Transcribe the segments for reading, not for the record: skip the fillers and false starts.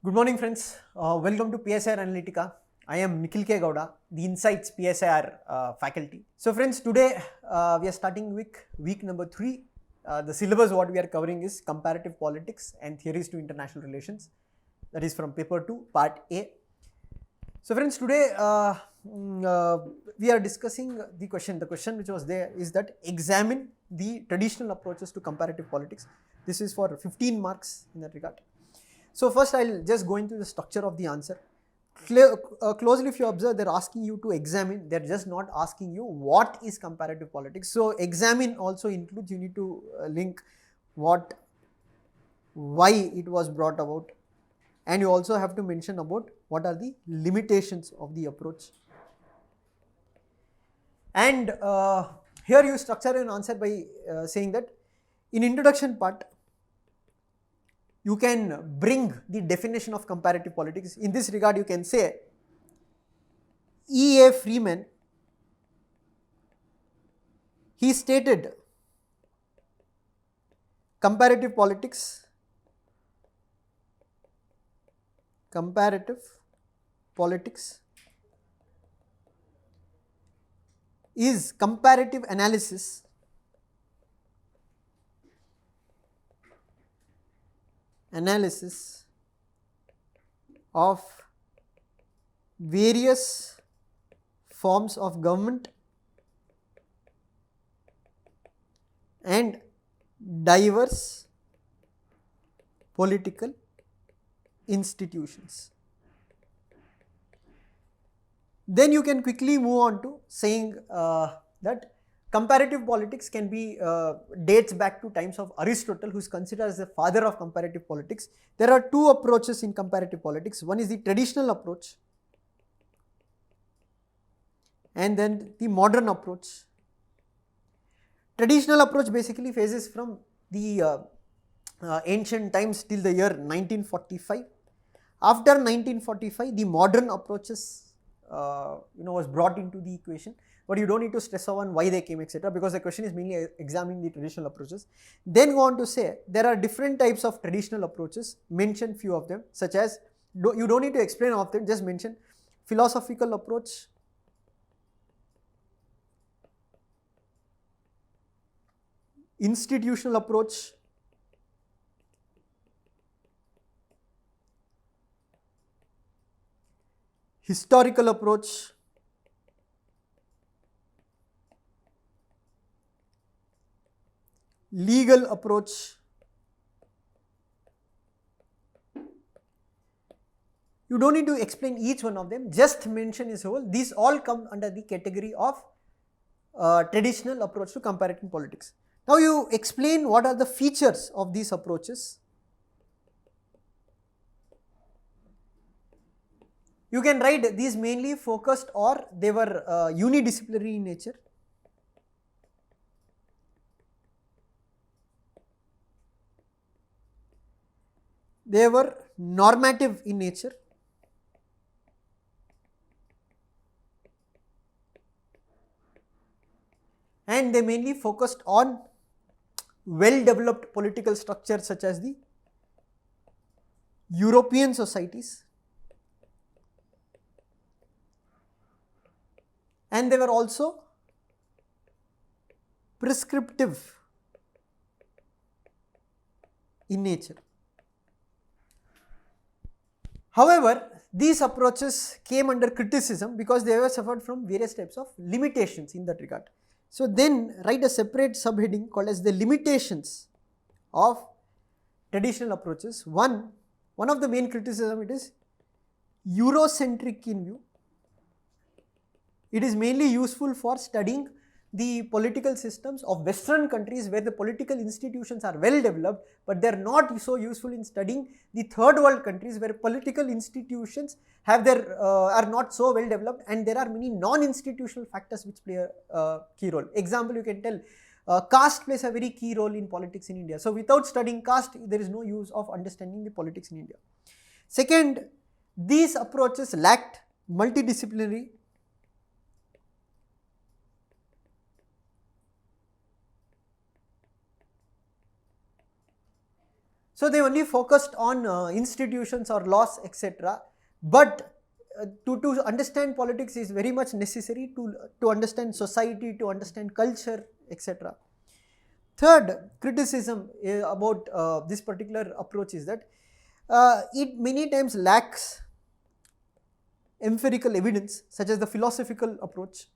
Good morning, friends. Welcome to PSIR Analytica. I am Nikhil Gowda, the Insights PSIR faculty. So, friends, today we are starting week number 3. The syllabus what we are covering is comparative politics and theories to international relations. That is from paper 2, part A. So, friends, today we are discussing the question. The question which was there is that examine the traditional approaches to comparative politics. This is for 15 marks in that regard. So first I'll just go into the structure of the answer. Closely if you observe, they're asking you to examine, they're just not asking you what is comparative politics. So examine also includes, you need to link why it was brought about, and you also have to mention about what are the limitations of the approach. And here you structure an answer by saying that in introduction part, you can bring the definition of comparative politics. In this regard, you can say E. A. Freeman, he stated comparative politics is comparative analysis of various forms of government and diverse political institutions. Then you can quickly move on to saying that comparative politics can be dates back to times of Aristotle, who is considered as the father of comparative politics. There are two approaches in comparative politics. One is the traditional approach, and then the modern approach. Traditional approach basically phases from the ancient times till the year 1945. After 1945, the modern approaches was brought into the equation, but you don't need to stress on why they came, etc., because the question is mainly examining the traditional approaches. Then go on to say there are different types of traditional approaches. Mention few of them, such as, you don't need to explain all of them, just mention philosophical approach, institutional approach, historical approach, legal approach. You don't need to explain each one of them, just mention as a whole. These all come under the category of traditional approach to comparative politics. Now you explain what are the features of these approaches. You can write these mainly focused, or they were unidisciplinary in nature. They were normative in nature. And they mainly focused on well-developed political structures such as the European societies. And they were also prescriptive in nature. However, these approaches came under criticism because they were suffered from various types of limitations in that regard. So then write a separate subheading called as the limitations of traditional approaches. One of the main criticism, it is Eurocentric in view. It is mainly useful for studying the political systems of Western countries where the political institutions are well developed, but they are not so useful in studying the third world countries where political institutions have are not so well developed, and there are many non-institutional factors which play a key role. Example, you can tell caste plays a very key role in politics in India. So without studying caste, there is no use of understanding the politics in India. Second, these approaches lacked multidisciplinary So they only focused on institutions or laws, etc. But to understand politics is very much necessary to understand society, to understand culture, etc. Third criticism about this particular approach is that it many times lacks empirical evidence such as the philosophical approach.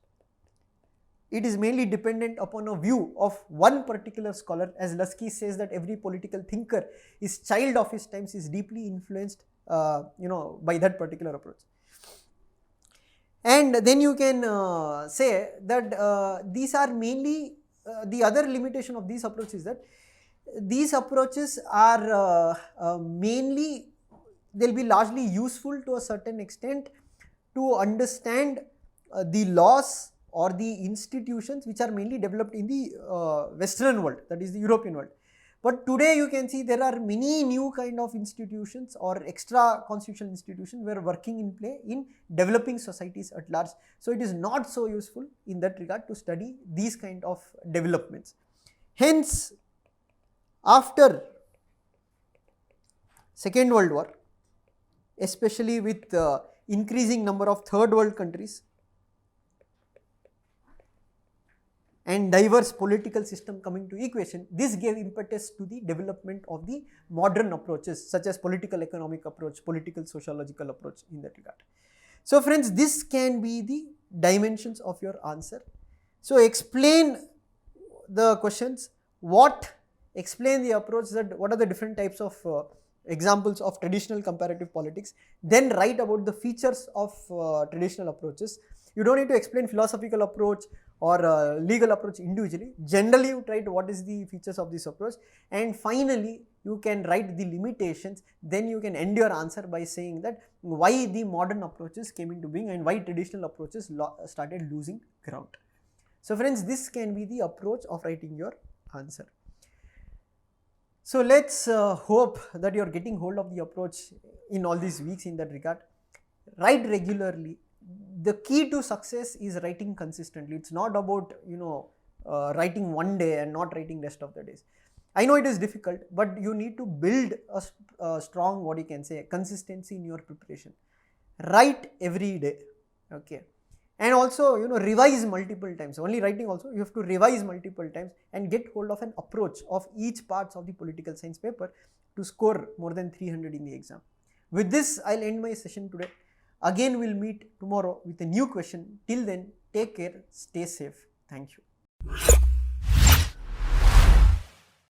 It is mainly dependent upon a view of one particular scholar, as Lasky says that every political thinker is child of his times, is deeply influenced by that particular approach. And then you can say that these are mainly the other limitation of these approaches, that these approaches are mainly, they will be largely useful to a certain extent to understand the laws or the institutions which are mainly developed in the Western world, that is the European world. But today you can see there are many new kind of institutions or extra constitutional institutions were working in play in developing societies at large. So it is not so useful in that regard to study these kind of developments. Hence, after Second World War, especially with increasing number of third world countries and diverse political system coming to equation, this gave impetus to the development of the modern approaches such as political economic approach, political sociological approach in that regard. So friends, this can be the dimensions of your answer. So explain the questions, explain the approach, that what are the different types of examples of traditional comparative politics, then write about the features of traditional approaches. You don't need to explain philosophical approach or legal approach individually. Generally, you write what is the features of this approach, and finally you can write the limitations. Then you can end your answer by saying that why the modern approaches came into being and why traditional approaches started losing ground. So friends, this can be the approach of writing your answer. So let's hope that you are getting hold of the approach in all these weeks in that regard. Write regularly. The key to success is writing consistently. It's not about writing one day and not writing rest of the days. I know it is difficult, but you need to build a strong, consistency in your preparation. Write every day, okay, and also revise multiple times. Only writing also, you have to revise multiple times and get hold of an approach of each parts of the political science paper to score more than 300 in the exam. With this, I'll end my session today. Again, we'll meet tomorrow with a new question. Till then, take care, stay safe. Thank you.